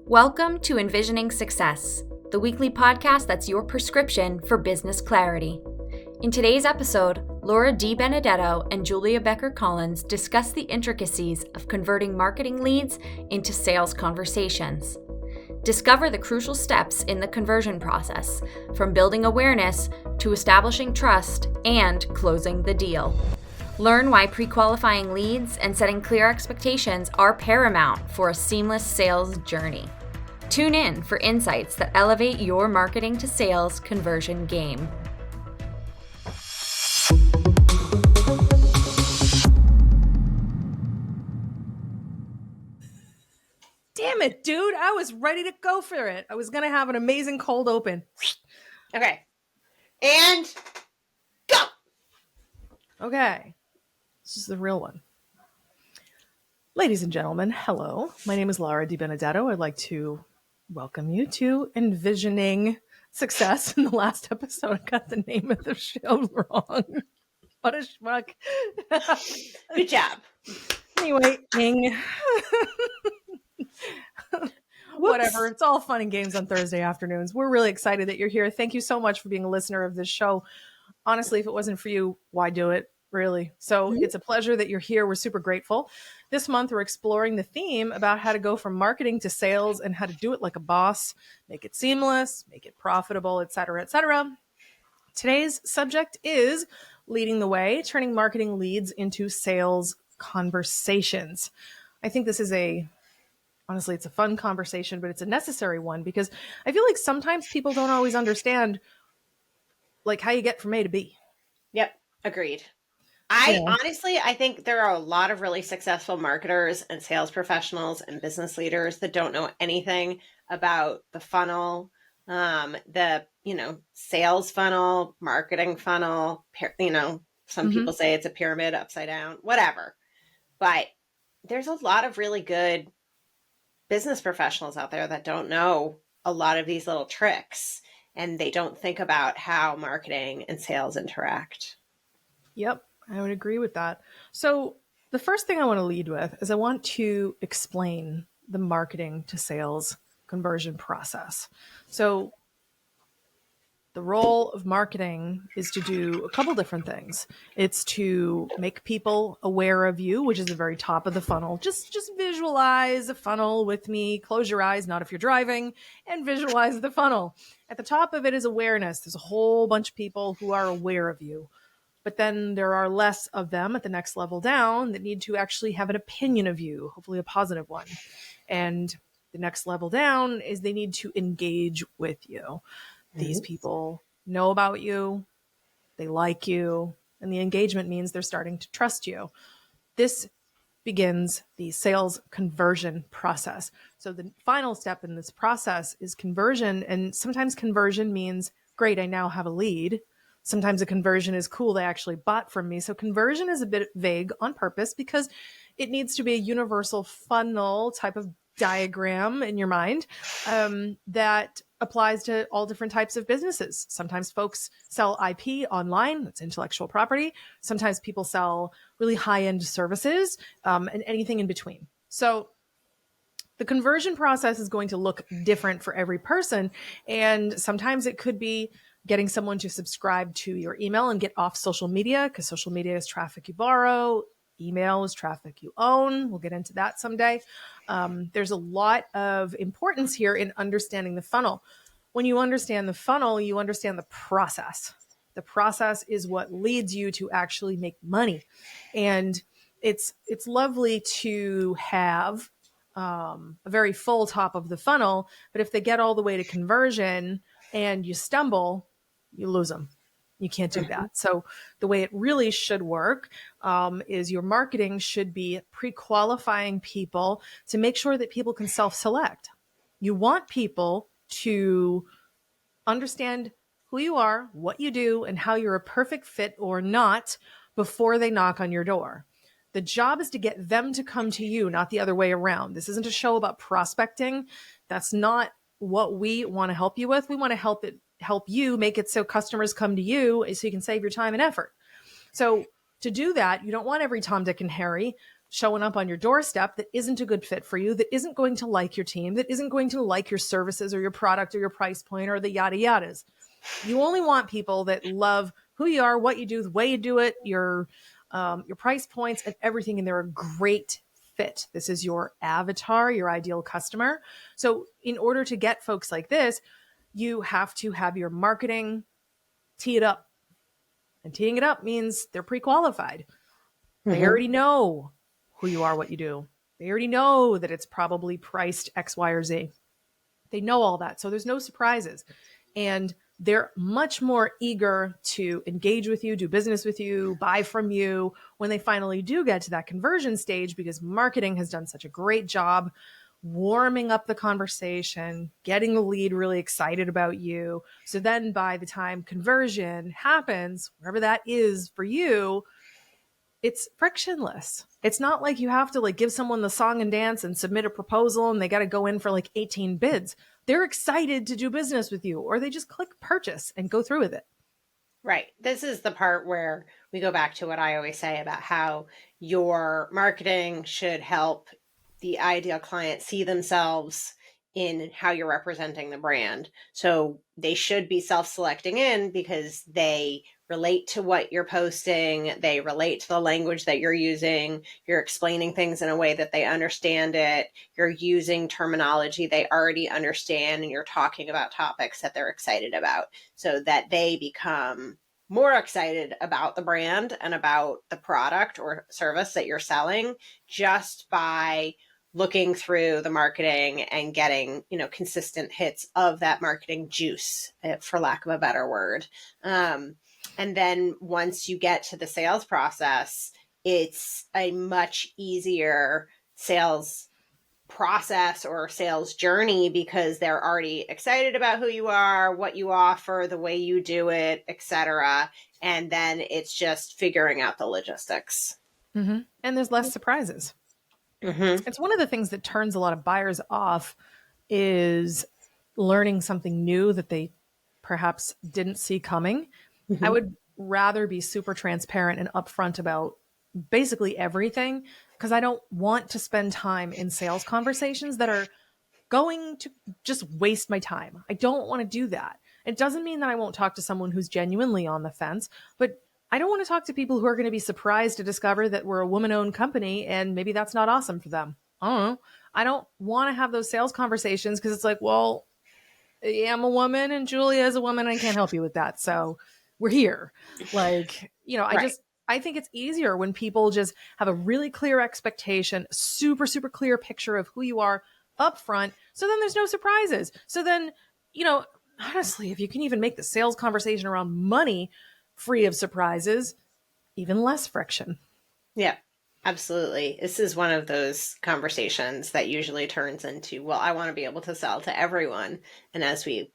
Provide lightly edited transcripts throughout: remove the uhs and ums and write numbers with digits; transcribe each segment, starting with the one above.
Welcome to enVisioning Success, the weekly podcast that's your prescription for business clarity. In today's episode, Laura DiBenedetto and Julia Becker Collins discuss the intricacies of converting marketing leads into sales conversations. Discover the crucial steps in the conversion process, from building awareness to establishing trust and closing the deal. Learn why pre-qualifying leads and setting clear expectations are paramount for a seamless sales journey. Tune in for insights that elevate your marketing to sales conversion game. Damn it, dude. I was ready to go for it. I was going to have an amazing cold open. Okay. And go. Okay. This is the real one. Ladies and gentlemen, hello. My name is Laura DiBenedetto. I'd like to welcome you to enVisioning Success. In the last episode, I got the name of the show wrong. What a schmuck. Good job. Anyway, whatever. It's all fun and games on Thursday afternoons. We're really excited that you're here. Thank you so much for being a listener of this show. Honestly, if it wasn't for you, why do it? Really. So It's a pleasure that you're here. We're super grateful. This month, we're exploring the theme about how to go from marketing to sales and how to do it like a boss, make it seamless, make it profitable, et cetera, et cetera. Today's subject is leading the way, turning marketing leads into sales conversations. I think this is honestly, it's a fun conversation, but it's a necessary one because I feel like sometimes people don't always understand like how you get from A to B. Yep. Agreed. I think there are a lot of really successful marketers and sales professionals and business leaders that don't know anything about the funnel, the sales funnel, marketing funnel, some people say it's a pyramid upside down, whatever. But there's a lot of really good business professionals out there that don't know a lot of these little tricks, and they don't think about how marketing and sales interact. Yep, I would agree with that. So the first thing I want to lead with is I want to explain the marketing to sales conversion process. So the role of marketing is to do a couple different things. It's to make people aware of you, which is the very top of the funnel. Just visualize a funnel with me. Close your eyes, not if you're driving, and visualize the funnel. At the top of it is awareness. There's a whole bunch of people who are aware of you. But then there are less of them at the next level down that need to actually have an opinion of you, hopefully a positive one. And the next level down is they need to engage with you. These people know about you, they like you, and the engagement means they're starting to trust you. This begins the sales conversion process. So the final step in this process is conversion. And sometimes conversion means, great, I now have a lead. Sometimes a conversion is cool, they actually bought from me. So conversion is a bit vague on purpose because it needs to be a universal funnel type of diagram in your mind that applies to all different types of businesses. Sometimes folks sell IP online, that's intellectual property. Sometimes people sell really high-end services and anything in between. So the conversion process is going to look different for every person. And sometimes it could be getting someone to subscribe to your email and get off social media, because social media is traffic you borrow. Email is traffic you own. We'll get into that someday. There's a lot of importance here in understanding the funnel. When you understand the funnel, you understand the process. The process is what leads you to actually make money. And it's lovely to have a very full top of the funnel, but if they get all the way to conversion and you stumble, you lose them. You can't do that. So the way it really should work is your marketing should be pre-qualifying people to make sure that people can self-select. You want people to understand who you are, what you do, and how you're a perfect fit or not before they knock on your door. The job is to get them to come to you, not the other way around. This isn't a show about prospecting. That's not what we want to help you with. We want to help you make it so customers come to you so you can save your time and effort. So to do that, you don't want every Tom, Dick, and Harry showing up on your doorstep that isn't a good fit for you, that isn't going to like your team, that isn't going to like your services or your product or your price point or the yada yadas. You only want people that love who you are, what you do, the way you do it, your price points and everything. And they're a great fit. This is your avatar, your ideal customer. So in order to get folks like this, you have to have your marketing tee it up. And teeing it up means they're pre-qualified. They already know who you are, what you do. They already know that it's probably priced X, Y, or Z. They know all that. So there's no surprises. And they're much more eager to engage with you, do business with you, buy from you when they finally do get to that conversion stage, because marketing has done such a great job warming up the conversation, getting the lead really excited about you. So then by the time conversion happens, wherever that is for you, it's frictionless. It's not like you have to like give someone the song and dance and submit a proposal and they got to go in for like 18 bids. They're excited to do business with you, or they just click purchase and go through with it. Right. This is the part where we go back to what I always say about how your marketing should help the ideal client see themselves in how you're representing the brand. So they should be self-selecting in because they relate to what you're posting. They relate to the language that you're using. You're explaining things in a way that they understand it. You're using terminology they already understand, and you're talking about topics that they're excited about so that they become more excited about the brand and about the product or service that you're selling just by looking through the marketing and getting, consistent hits of that marketing juice, for lack of a better word. And then once you get to the sales process, it's a much easier sales process or sales journey because they're already excited about who you are, what you offer, the way you do it, etc. And then it's just figuring out the logistics. Mm-hmm. And there's less surprises. Mm-hmm. It's one of the things that turns a lot of buyers off is learning something new that they perhaps didn't see coming. Mm-hmm. I would rather be super transparent and upfront about basically everything, because I don't want to spend time in sales conversations that are going to just waste my time. I don't want to do that. It doesn't mean that I won't talk to someone who's genuinely on the fence, but I don't want to talk to people who are going to be surprised to discover that we're a woman-owned company and maybe that's not awesome for them. I don't know. I don't want to have those sales conversations because it's like, well, yeah, I'm a woman and Julia is a woman. And I can't help you with that. So we're here. Like, Right. I think it's easier when people just have a really clear expectation, super, super clear picture of who you are up front. So then there's no surprises. So then, honestly, if you can even make the sales conversation around money free of surprises, even less friction. Yeah, absolutely. This is one of those conversations that usually turns into, well, I want to be able to sell to everyone. And as we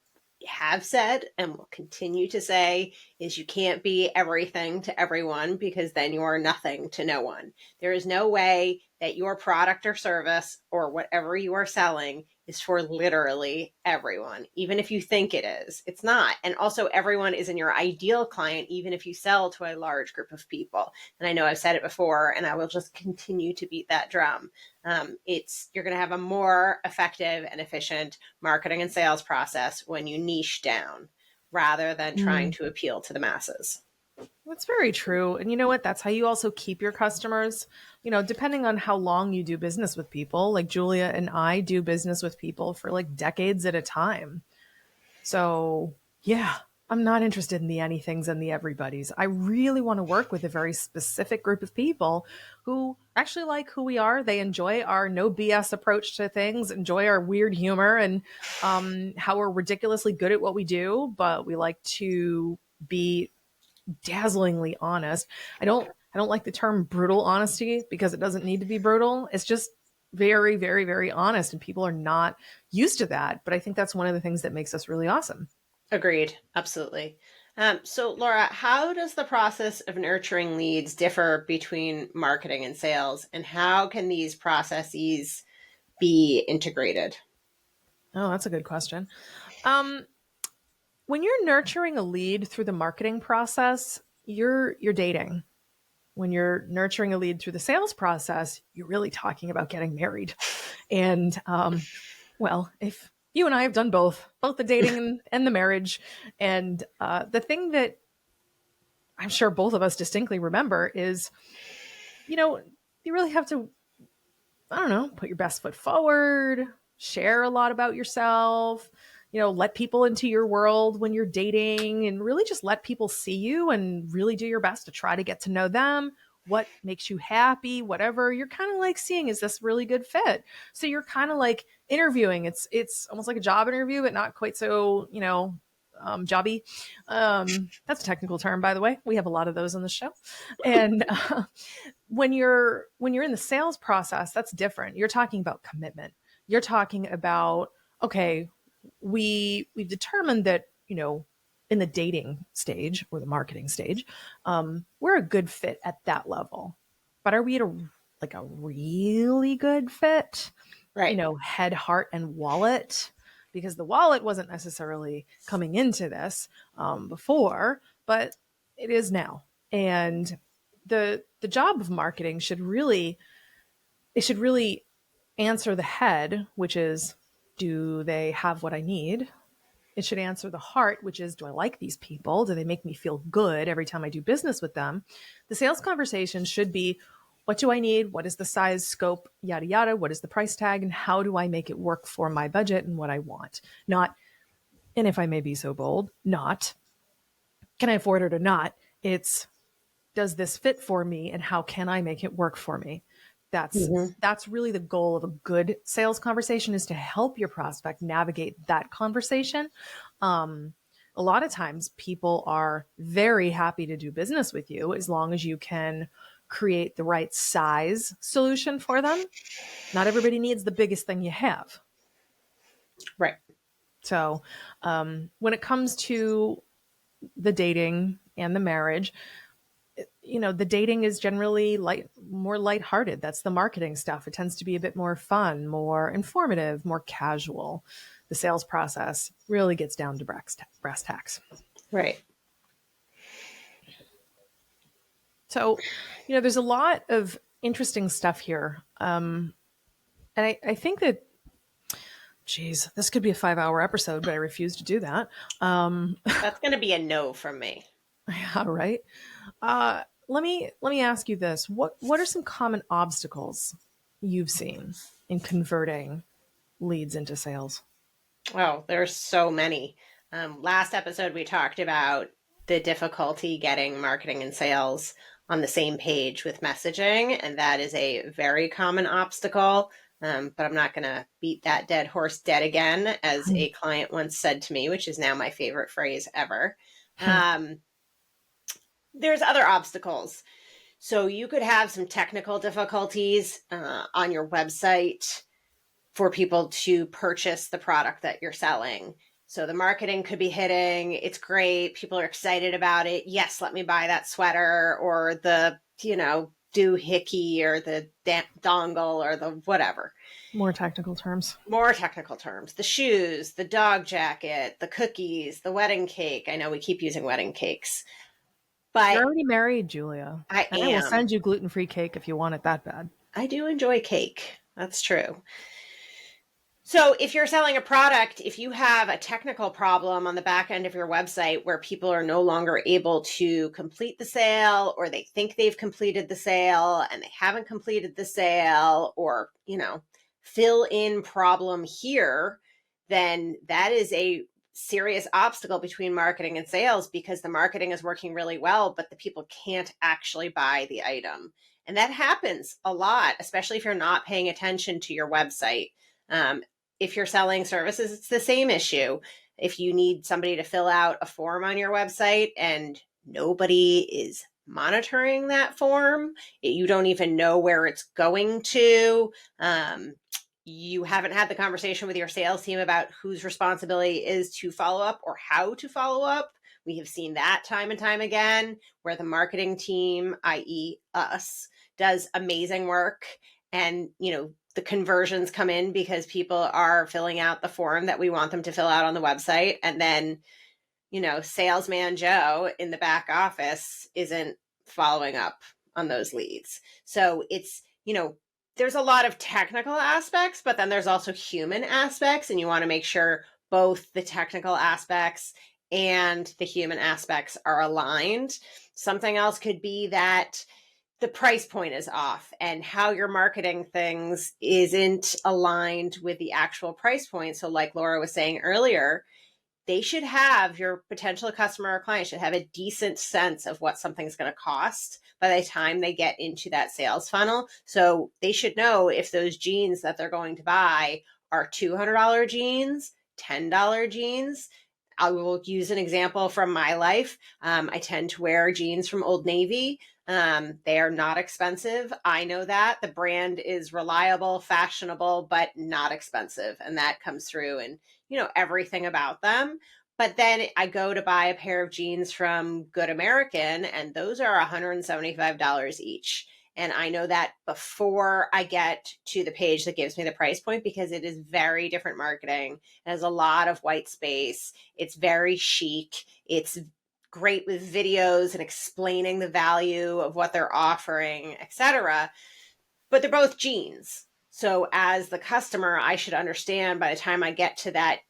have said and will continue to say, is you can't be everything to everyone because then you are nothing to no one. There is no way that your product or service or whatever you are selling is for literally everyone, even if you think it is. It's not. And also everyone isn't your ideal client, even if you sell to a large group of people. And I know I've said it before, and I will just continue to beat that drum. You're going to have a more effective and efficient marketing and sales process when you niche down rather than trying to appeal to the masses. That's very true. And you know what? That's how you also keep your customers. Depending on how long you do business with people, like Julia and I do business with people for like decades at a time. So yeah, I'm not interested in the anythings and the everybody's. I really want to work with a very specific group of people who actually like who we are. They enjoy our no BS approach to things, enjoy our weird humor and how we're ridiculously good at what we do, but we like to be dazzlingly honest. I don't like the term brutal honesty because it doesn't need to be brutal. It's just very, very, very honest, and people are not used to that. But I think that's one of the things that makes us really awesome. Agreed. Absolutely. So Laura, how does the process of nurturing leads differ between marketing and sales, and how can these processes be integrated? Oh, that's a good question. When you're nurturing a lead through the marketing process, you're dating. when you're nurturing a lead through the sales process, you're really talking about getting married. And, well, if you and I have done both the dating and the marriage. And the thing that I'm sure both of us distinctly remember is, you really have to, I don't know, put your best foot forward, share a lot about yourself, let people into your world when you're dating, and really just let people see you and really do your best to try to get to know them, what makes you happy, whatever you're kind of like seeing, is this really good fit? So you're kind of like interviewing. It's almost like a job interview, but not quite so, jobby. That's a technical term, by the way. We have a lot of those on the show. And when you're in the sales process, that's different. You're talking about commitment. You're talking about, okay, we've determined that, in the dating stage or the marketing stage, we're a good fit at that level. But are we at a really good fit? Right. Head, heart, and wallet? Because the wallet wasn't necessarily coming into this before, but it is now. And the job of marketing should really answer the head, which is, do they have what I need? It should answer the heart, which is, do I like these people? Do they make me feel good every time I do business with them? The sales conversation should be, what do I need? What is the size, scope, yada, yada? What is the price tag? And how do I make it work for my budget and what I want? Not, and if I may be so bold, not, can I afford it or not? It's, does this fit for me? And how can I make it work for me? That's really the goal of a good sales conversation, is to help your prospect navigate that conversation. A lot of times people are very happy to do business with you as long as you can create the right size solution for them. Not everybody needs the biggest thing you have. Right. So when it comes to the dating and the marriage, the dating is generally more lighthearted. That's the marketing stuff. It tends to be a bit more fun, more informative, more casual. The sales process really gets down to brass tacks. Right. So, there's a lot of interesting stuff here. And I think that, geez, this could be a 5-hour episode, but I refuse to do that. That's going to be a no from me. Yeah, right. Let me ask you this. What are some common obstacles you've seen in converting leads into sales? Oh, there's so many. Last episode, we talked about the difficulty getting marketing and sales on the same page with messaging, and that is a very common obstacle. But I'm not going to beat that dead horse dead again, as a client once said to me, which is now my favorite phrase ever. There's other obstacles. So you could have some technical difficulties on your website for people to purchase the product that you're selling. So the marketing could be hitting, it's great, people are excited about it. Yes, let me buy that sweater, or the, doohickey, or the dongle, or the whatever. More technical terms. The shoes, the dog jacket, the cookies, the wedding cake. I know we keep using wedding cakes. But you're already married, Julia. I am. I will send you gluten-free cake if you want it that bad. I do enjoy cake. That's true. So if you're selling a product, if you have a technical problem on the back end of your website where people are no longer able to complete the sale, or they think they've completed the sale and they haven't completed the sale, or, fill in problem here, then that is a serious obstacle between marketing and sales, because the marketing is working really well, but the people can't actually buy the item. And that happens a lot, especially if you're not paying attention to your website. If you're selling services, it's the same issue. If you need somebody to fill out a form on your website and nobody is monitoring that form, you don't even know where it's going to. You haven't had the conversation with your sales team about whose responsibility is to follow up or how to follow up. We have seen that time and time again, where the marketing team, i.e. us, does amazing work. And, the conversions come in because people are filling out the form that we want them to fill out on the website. And then, salesman Joe in the back office isn't following up on those leads. So it's, there's a lot of technical aspects, but then there's also human aspects, and you want to make sure both the technical aspects and the human aspects are aligned. Something else could be that the price point is off and how you're marketing things isn't aligned with the actual price point. So like Laura was saying earlier, they should have, your potential customer or client should have a decent sense of what something's going to cost by the time they get into that sales funnel. So they should know if those jeans that they're going to buy are $200 jeans, $10 jeans. I will use an example from my life. I tend to wear jeans from Old Navy. They are not expensive. I know that the brand is reliable, fashionable, but not expensive. And that comes through in, everything about them. But then I go to buy a pair of jeans from Good American, and those are $175 each. And I know that before I get to the page that gives me the price point, because it is very different marketing. It has a lot of white space. It's very chic. It's great with videos and explaining the value of what they're offering, etc. But they're both jeans. So as the customer, I should understand by the time I get to that,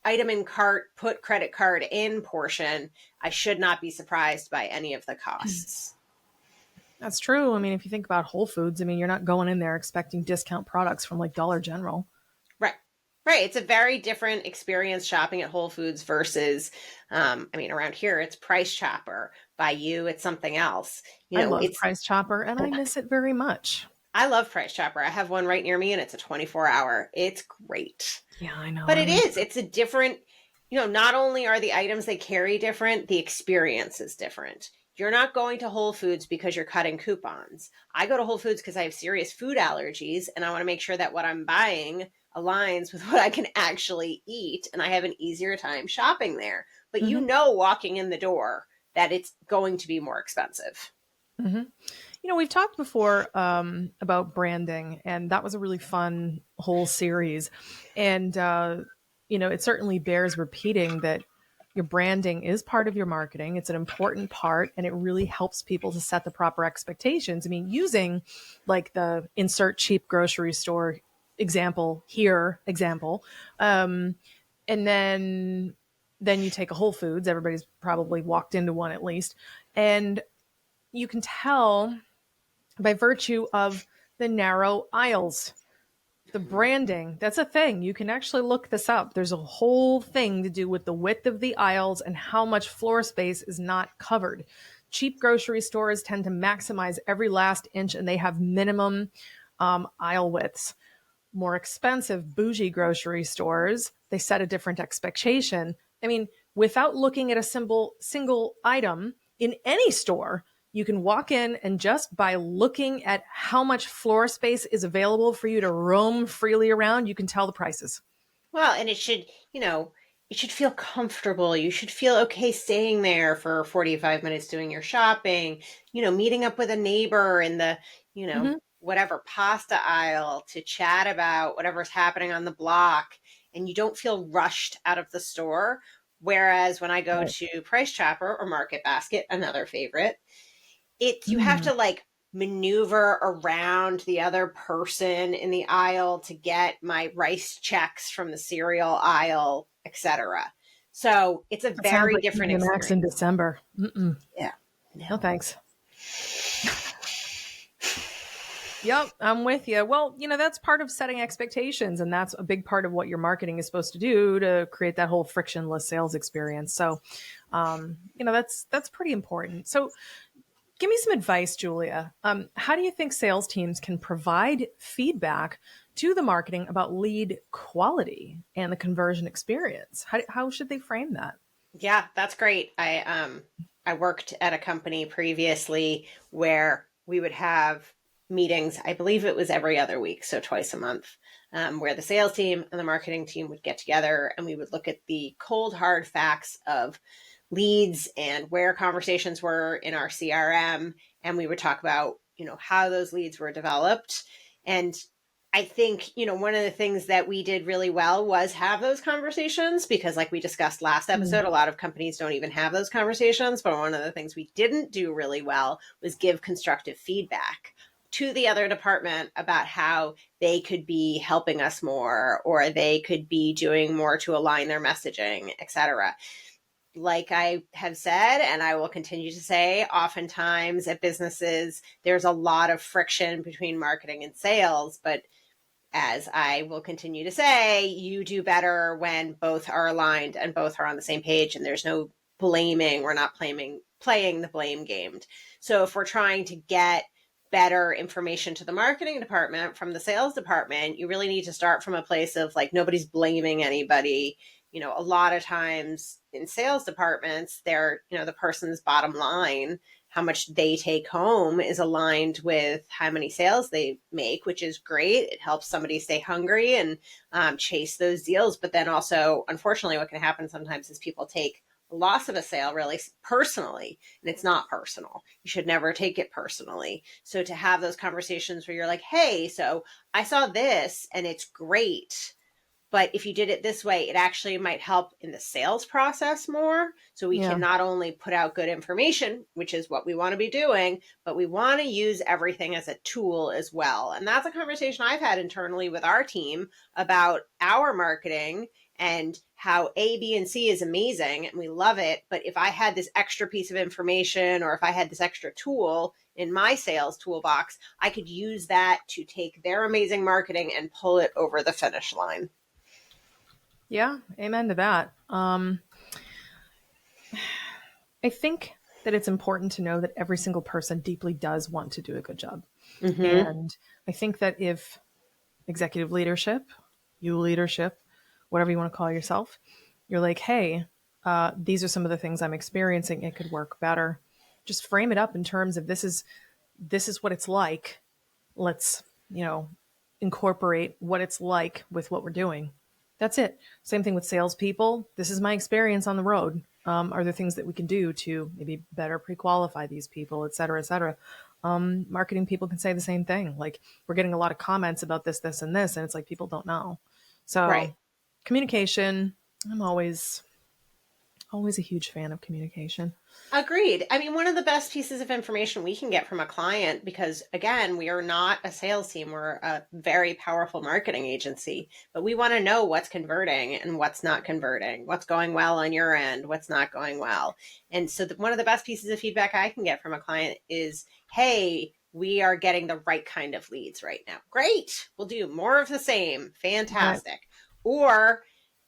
item in cart, put credit card in portion, I should not be surprised by any of the costs. That's true. I mean, if you think about Whole Foods, you're not going in there expecting discount products from like Dollar General. Right. Right. It's a very different experience shopping at Whole Foods versus, around here, it's Price Chopper. By you, it's something else. I love Price Chopper, and I miss it very much. I love Price Chopper. I have one right near me, and it's a 24-hour. It's great. Yeah, I know. But it's a different, not only are the items they carry different, the experience is different. You're not going to Whole Foods because you're cutting coupons. I go to Whole Foods because I have serious food allergies, and I want to make sure that what I'm buying aligns with what I can actually eat, and I have an easier time shopping there. But walking in the door that it's going to be more expensive. Mm-hmm. We've talked before about branding, and that was a really fun whole series. And, it certainly bears repeating that your branding is part of your marketing. It's an important part, and it really helps people to set the proper expectations. Using like the insert cheap grocery store example, and then you take a Whole Foods. Everybody's probably walked into one at least. And you can tell by virtue of the narrow aisles, the branding, that's a thing. You can actually look this up. There's a whole thing to do with the width of the aisles and how much floor space is not covered. Cheap grocery stores tend to maximize every last inch, and they have minimum aisle widths. More expensive, bougie grocery stores, they set a different expectation. Without looking at a single item in any store, you can walk in, and just by looking at how much floor space is available for you to roam freely around, you can tell the prices. Well, and it should feel comfortable. You should feel okay staying there for 45 minutes doing your shopping, meeting up with a neighbor in the, whatever pasta aisle to chat about whatever's happening on the block, and you don't feel rushed out of the store. Whereas when I go to Price Chopper or Market Basket, another favorite, you have to like maneuver around the other person in the aisle to get my rice checks from the cereal aisle, etc. So it's a very different experience. In December. Mm-mm. Yeah. No thanks. Yep, I'm with you. Well, that's part of setting expectations, and that's a big part of what your marketing is supposed to do to create that whole frictionless sales experience. So, that's pretty important. So, give me some advice, Julia. How do you think sales teams can provide feedback to the marketing about lead quality and the conversion experience? How should they frame that? Yeah, that's great. I worked at a company previously where we would have meetings, I believe it was every other week, so twice a month, where the sales team and the marketing team would get together, and we would look at the cold, hard facts of leads and where conversations were in our CRM. And we would talk about, how those leads were developed. And I think, one of the things that we did really well was have those conversations, because like we discussed last episode, a lot of companies don't even have those conversations. But one of the things we didn't do really well was give constructive feedback to the other department about how they could be helping us more, or they could be doing more to align their messaging, etc. Like I have said, and I will continue to say, oftentimes at businesses, there's a lot of friction between marketing and sales. But as I will continue to say, you do better when both are aligned and both are on the same page, and there's no blaming. We're not playing the blame game. So if we're trying to get better information to the marketing department from the sales department, you really need to start from a place of like, nobody's blaming anybody. A lot of times in sales departments, the person's bottom line, how much they take home, is aligned with how many sales they make, which is great. It helps somebody stay hungry and chase those deals. But then also, unfortunately, what can happen sometimes is people take the loss of a sale really personally, and it's not personal. You should never take it personally. So to have those conversations where you're like, hey, so I saw this and it's great, but if you did it this way, it actually might help in the sales process more. So we can not only put out good information, which is what we want to be doing, but we want to use everything as a tool as well. And that's a conversation I've had internally with our team about our marketing and how A, B, and C is amazing and we love it. But if I had this extra piece of information, or if I had this extra tool in my sales toolbox, I could use that to take their amazing marketing and pull it over the finish line. Yeah, amen to that. I think that it's important to know that every single person deeply does want to do a good job. Mm-hmm. And I think that if executive leadership, you leadership, whatever you want to call yourself, you're like, hey, these are some of the things I'm experiencing, it could work better. Just frame it up in terms of this is what it's like. Let's, incorporate what it's like with what we're doing. That's it. Same thing with salespeople. This is my experience on the road. Are there things that we can do to maybe better pre-qualify these people, et cetera, et cetera? Marketing people can say the same thing. Like, we're getting a lot of comments about this, this, and this, and it's like people don't know. So communication, I'm always a huge fan of communication. Agreed. I mean, one of the best pieces of information we can get from a client, because again, we are not a sales team, we're a very powerful marketing agency, but we want to know what's converting and what's not converting, what's going well on your end, what's not going well. And so one of the best pieces of feedback I can get from a client is, hey, we are getting the right kind of leads right now. Great. We'll do more of the same. Fantastic. Right. Or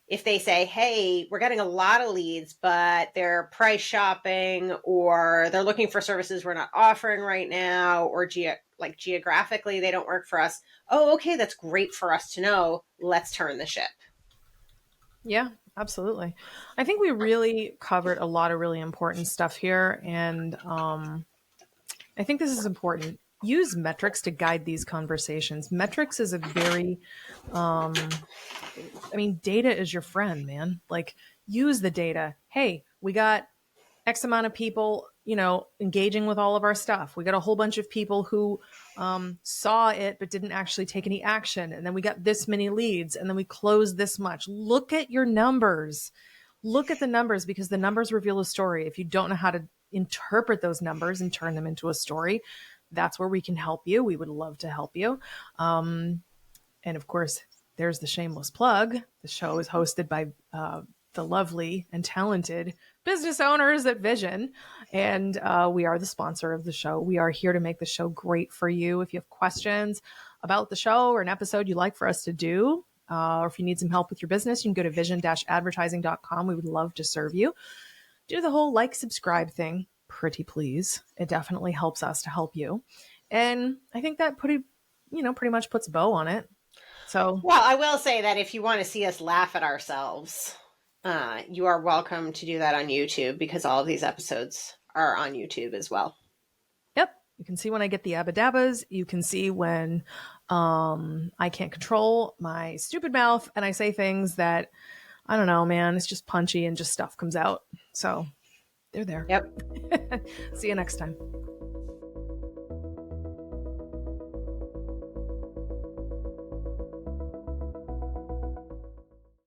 if they say, hey, we're getting a lot of leads, but they're price shopping, or they're looking for services we're not offering right now, or geographically they don't work for us. Oh, okay, that's great for us to know. Let's turn the ship. Yeah, absolutely. I think we really covered a lot of really important stuff here. And I think this is important. Use metrics to guide these conversations. Metrics is a very, data is your friend, man. Like, use the data. Hey, we got X amount of people, engaging with all of our stuff. We got a whole bunch of people who saw it but didn't actually take any action. And then we got this many leads, and then we closed this much. Look at your numbers. Look at the numbers, because the numbers reveal a story. If you don't know how to interpret those numbers and turn them into a story, that's where we can help you. We would love to help you. And of course, there's the shameless plug. The show is hosted by the lovely and talented business owners at Vision. And we are the sponsor of the show. We are here to make the show great for you. If you have questions about the show or an episode you'd like for us to do, or if you need some help with your business, you can go to vision-advertising.com. We would love to serve you. Do the whole subscribe thing. Pretty please. It definitely helps us to help you. And I think that pretty much puts a bow on it. So, well, I will say that if you want to see us laugh at ourselves, you are welcome to do that on YouTube, because all of these episodes are on YouTube as well. Yep. You can see when I get the abadabbas. You can see when I can't control my stupid mouth and I say things that, I don't know, man, it's just punchy and just stuff comes out. So they're there. Yep. See you next time.